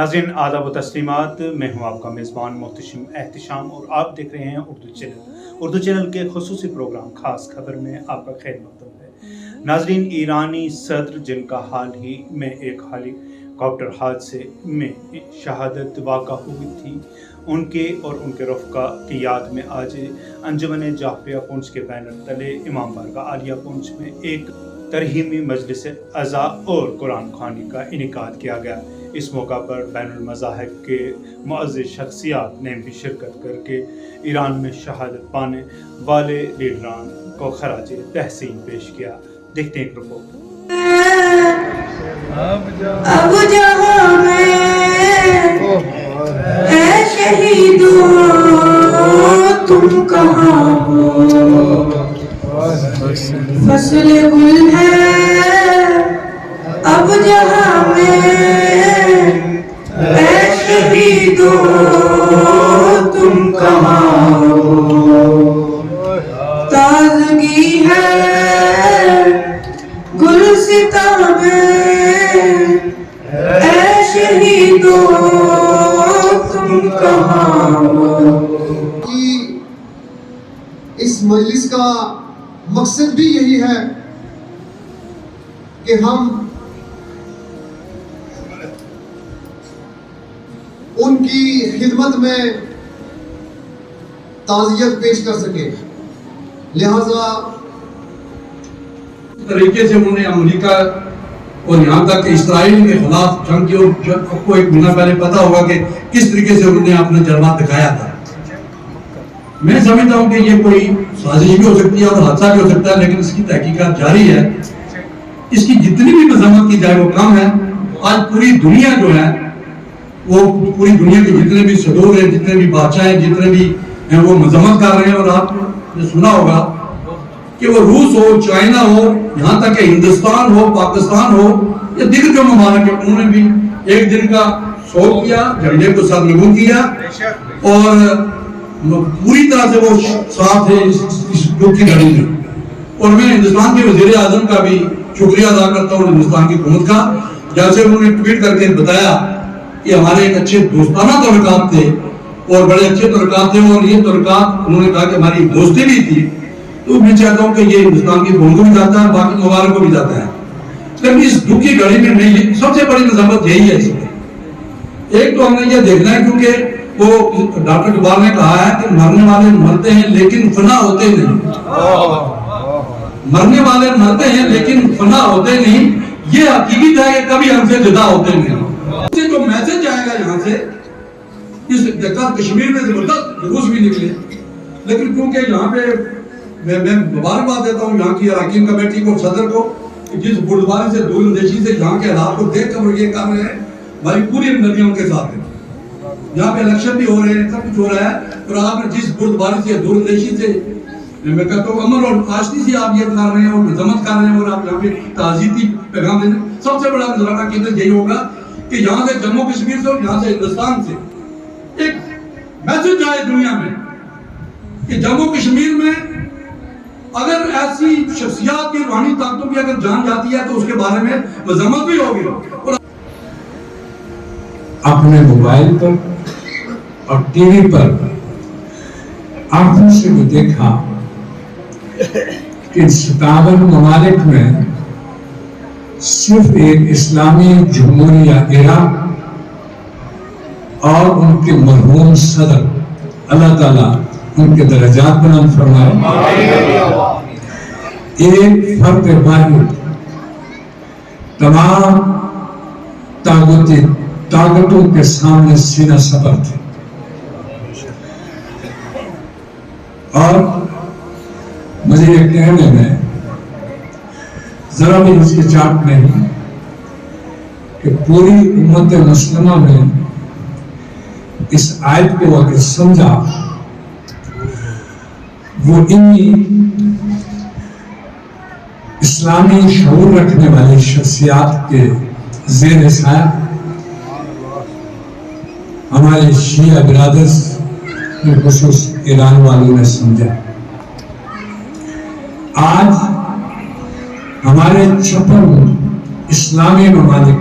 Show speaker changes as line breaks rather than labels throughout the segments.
ناظرین آداب و تسلیمات، میں ہوں آپ کا میزبان محتشم احتشام اور آپ دیکھ رہے ہیں اردو چینل کے خصوصی پروگرام خاص خبر میں آپ کا خیر مقدم ہے۔ ناظرین، ایرانی صدر جن کا حال ہی میں ایک ہیلی کاپٹر حادثے میں شہادت واقع ہوئی تھی، ان کے اور ان کے رفقا کی یاد میں آج انجمن جعفریہ پونچھ کے بینر تلے امام بارگاہ عالیہ پونچھ میں ایک ترحیمی مجلس عزا اور قرآن خوانی کا انعقاد کیا گیا۔ اس موقع پر بین المذاہب کے معزز شخصیات نے بھی شرکت کر کے ایران میں شہادت پانے والے لیڈران کو خراج تحسین پیش کیا۔ دیکھتے ہیں ایک رپورٹ۔
اب جہاں میں اے شہیدوں تم کہاں ہو، فصل گل ہے اب جہاں میں اے شہیدوں تم کہاں ہو، تازگی ہے گلستاں میں اے شہیدوں تم کہاں ہو۔
اس مجلس کا مقصد بھی یہی ہے کہ ہم ان کی خدمت میں تعزیت پیش کر سکیں، لہذا
طریقے سے انہوں نے امریکہ اور یہاں تک کہ اسرائیل کے خلاف جنگ کی، اور آپ کو ایک مہینہ پہلے پتا ہوگا کہ کس طریقے سے انہوں نے اپنا جلوہ دکھایا تھا۔ میں سمجھتا ہوں کہ یہ کوئی سازش بھی ہو سکتی ہے اور حادثہ بھی ہو سکتا ہے، لیکن اس کی تحقیقات جاری ہے۔ اس کی جتنی بھی مذمت کی جائے وہ کم ہے۔ آج پوری دنیا جو ہے وہ پوری دنیا کے جتنے بھی صدور ہیں، جتنے بھی بادشاہ ہیں، جتنے بھی ہیں، وہ مذمت کر رہے ہیں۔ اور آپ نے سنا ہوگا کہ وہ روس ہو، چائنا ہو، یہاں تک کہ ہندوستان ہو، پاکستان ہو یا دیگر جو ممالک ہیں، انہوں نے بھی ایک دن کا شوق کیا، جھنڈے کو سر نگوں کیا اور پوری طرح سے وہ ساتھ ہے اس دکھ کی گھڑی میں۔ اور میں ہندوستان کے وزیر اعظم کا بھی شکریہ ادا کرتا ہوں، ہندوستان کی حکومت کا، جیسے انہوں نے ٹویٹ کر کے بتایا کہ ہمارے ایک اچھے دوستانہ تعلقات تھے اور بڑے اچھے تعلقات تھے، اور یہ تعلقات انہوں نے کہا کہ ہماری دوستی بھی تھی۔ تو میں چاہتا ہوں کہ یہ ہندوستان کی حکومت کو بھی جاتا ہے، باقی ممالک کو بھی جاتا ہے، لیکن اس دکھ کی گھڑی میں نہیں، سب سے بڑی مذمت یہی ہے اس میں۔ ایک تو ہم نے یہ دیکھنا ہے، کیونکہ وہ ڈاکٹر اقبال نے کہا ہے کہ مرنے والے مرتے ہیں لیکن فنا ہوتے نہیں، مرنے والے مرتے ہیں لیکن فنا ہوتے نہیں۔ یہ حقیقت ہے کہ کبھی ہم سے جدا ہوتے نہیں۔ جو میسج آئے گا یہاں سے، اس دیکھا کشمیر میں زبردست جلوس بھی نکلے، لیکن کیونکہ یہاں پہ میں مبارکباد دیتا ہوں یہاں کی اراکین کمیٹی کو، صدر کو، جس بردباری سے، دور اندیشی سے یہاں کے حالات کو دیکھ کر یہ کر رہے ہیں، ہماری پوری ہمدردی ان کے ساتھ ہے۔ یہاں پہ الیکشن بھی ہو رہے ہیں، سب کچھ ہو رہا ہے، اور آپ نے جس بردباری سے، دور اندیشی سے، میں کہتا ہوں امن اور آشتی سے آپ یہ کر رہے ہیں اور مذمت کر رہے ہیں، اور آپ یہاں پہ تعزیتی پیغام دے رہے ہیں۔ سب سے بڑا نظرانہ قیمت یہی ہوگا کہ یہاں سے جموں کشمیر سے اور یہاں سے ہندوستان سے ایک میسج آئے دنیا میں کہ جموں کشمیر میں اگر ایسی شخصیات کی روحانی طاقتوں کی اگر جان جاتی ہے تو اس کے بارے میں مذمت بھی ہوگی۔ اور
اپنے موبائل پر اور ٹی وی پر آنکھوں سے بھی دیکھا کہ 57 ممالک میں صرف ایک اسلامی جمہوریہ عراق اور ان کے مرحوم صدر، اللہ تعالیٰ ان کے درجات بلند فرمائے، ایک فرد واحد تمام طاقتوں کے سامنے سینہ سپر تھے۔ اور مجھے یہ کہنے میں ذرا بھی ہچکچاہٹ نہیں کہ پوری امت مسلمہ میں اس آیت کو اگر سمجھا، وہ انہی اسلامی شعور رکھنے والی شخصیات کے زیر سایہ ہمارے شیعہ برادرز بالخصوص ایران والوں نے سمجھا۔ آج ہمارے 56 اسلامی ممالک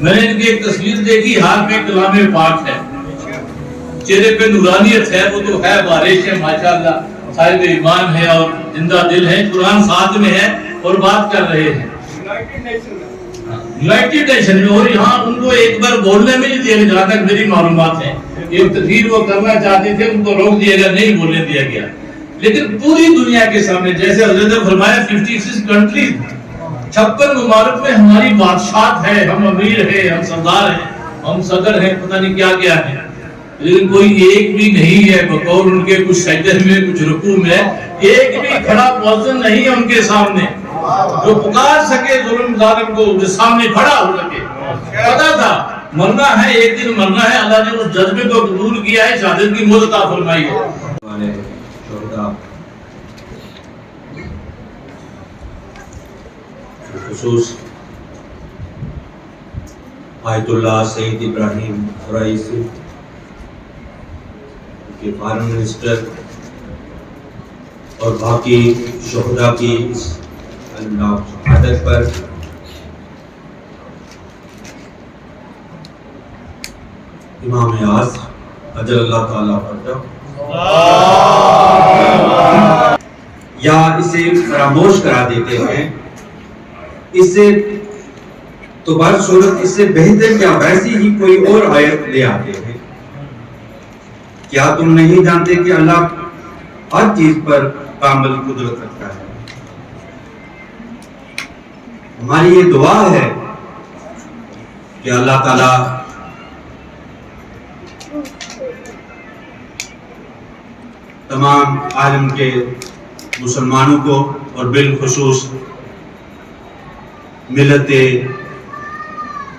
میں نے ان کی ایک تصویر دیکھی، ہاتھ میں کلام پاک ہے، چہرے پہ نورانیت ہے، وہ تو ہے بارش ہے ماشاءاللہ، صاحب ایمان ہے اور زندہ دل ہے، قرآن ساتھ میں ہے اور بات کر رہے ہیں یونائٹڈ نیشن میں، اور یہاں ان کو ایک بار بولنے میں نہیں دیا گیا، جہاں تک میری معلومات ہیں، ایک تقریر وہ کرنا چاہتے تھے، ان کو روک دیا گیا، نہیں بولنے دیا گیا، لیکن پوری دنیا کے سامنے جیسے حضرت نے فرمایا 56 کنٹریز 56 ممالک میں ہماری بادشاہت ہے، ہم امیر ہیں، ہم سردار ہیں، ہم صدر ہیں، پتہ نہیں کیا کیا ہے، لیکن کوئی ایک بھی نہیں ہے بقول ان کے کچھ سجدے میں کچھ رکوع میں ایک بھی کھڑا مؤذن نہیں ہے ان کے سامنے جو پکار سکے ظلم ظالم کو، جو سامنے کھڑا ہو سکے۔ پتا تھا مرنا ہے، ایک دن مرنا ہے، اللہ نے اس جذبے کو قبول کیا ہے، شہادت کی موت عطا فرمائی ہے۔
ہمارے شہداء خصوص آیت اللہ سید ابراہیم رئیسی کے فارن منسٹر اور باقی شہداء کی اس شہادت پر امام اعظم اجل اللہ تعالیٰ فرجہ یا اسے فراموش کرا دیتے ہیں، اس سے تو بات صورت اس سے بہتر کیا ویسی ہی کوئی اور آیت لے آتے ہیں۔ کیا تم نہیں جانتے کہ اللہ ہر چیز پر کامل قدرت رکھتا ہے؟ ہماری یہ دعا ہے کہ اللہ تعالیٰ تمام عالم کے مسلمانوں کو اور بالخصوص ملت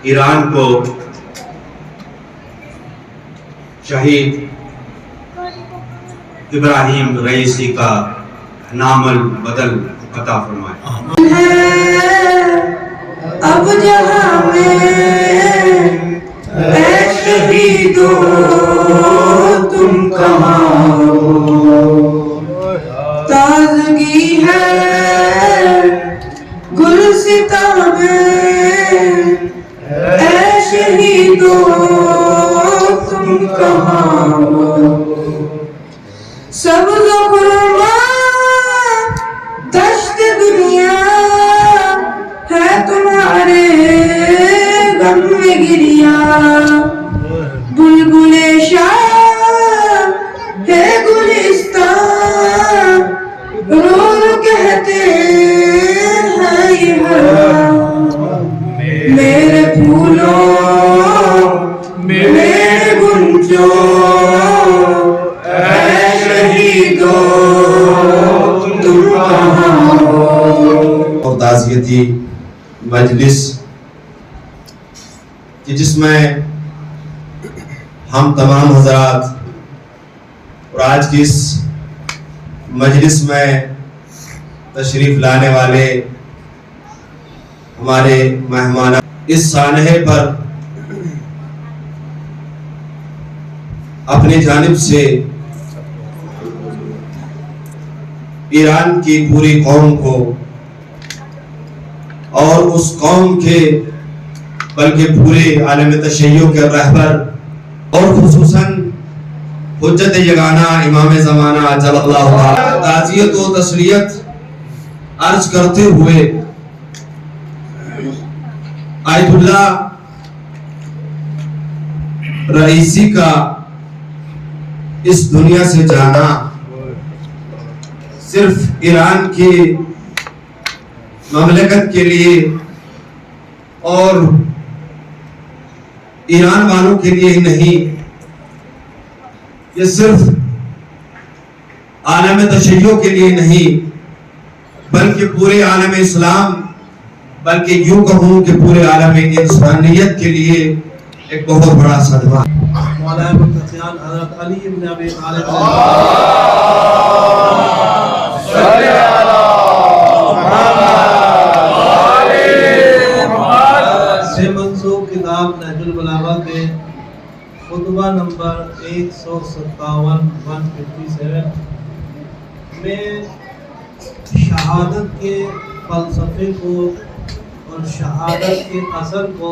ایران کو شہید ابراہیم رئیسی کا نام البدل عطا فرمائے۔
اب جہاں میں اے شہیدو تم کہاں ہو، تازگی ہے گلستاں میں اے شہیدو تم کہاں ہو، سبز و خرما دشت دنیا ہے تمہارے غم میں گریا، بلبل شاہ ہے گلستان رو رو کہتے ہیں یہ ہوا، میرے پھولوں میرے گنجوں اے شہیدو تم کہاں ہو۔
اور تعزیتی مجلس کہ جس میں ہم تمام حضرات اور آج کی اس مجلس میں تشریف لانے والے ہمارے مہمان اس سانحے پر اپنی جانب سے ایران کی پوری قوم کو اور اس قوم کے بلکہ پورے عالم تشیع کے رہبر اور خصوصاً حجت یگانہ امام زمانہ اجل اللہ تعالی تعزیت و تسلیت عرض کرتے ہوئے آیت اللہ رئیسی کا اس دنیا سے جانا صرف ایران کی مملکت کے لیے اور ایران والوں کے لیے ہی نہیں، یہ صرف عالم تشیع کے لیے نہیں بلکہ پورے عالم اسلام، بلکہ یوں کہوں کہ پورے عالم انسانیت کے لیے ایک بہت بڑا صدمہ۔
مولانا مفتیان حضرت علی بن ابی طالب سے منسوب کتاب نہج البلاغہ کے خطبہ نمبر 157 میں شہادت کے فلسفے کو اور شہادت کے اثر کو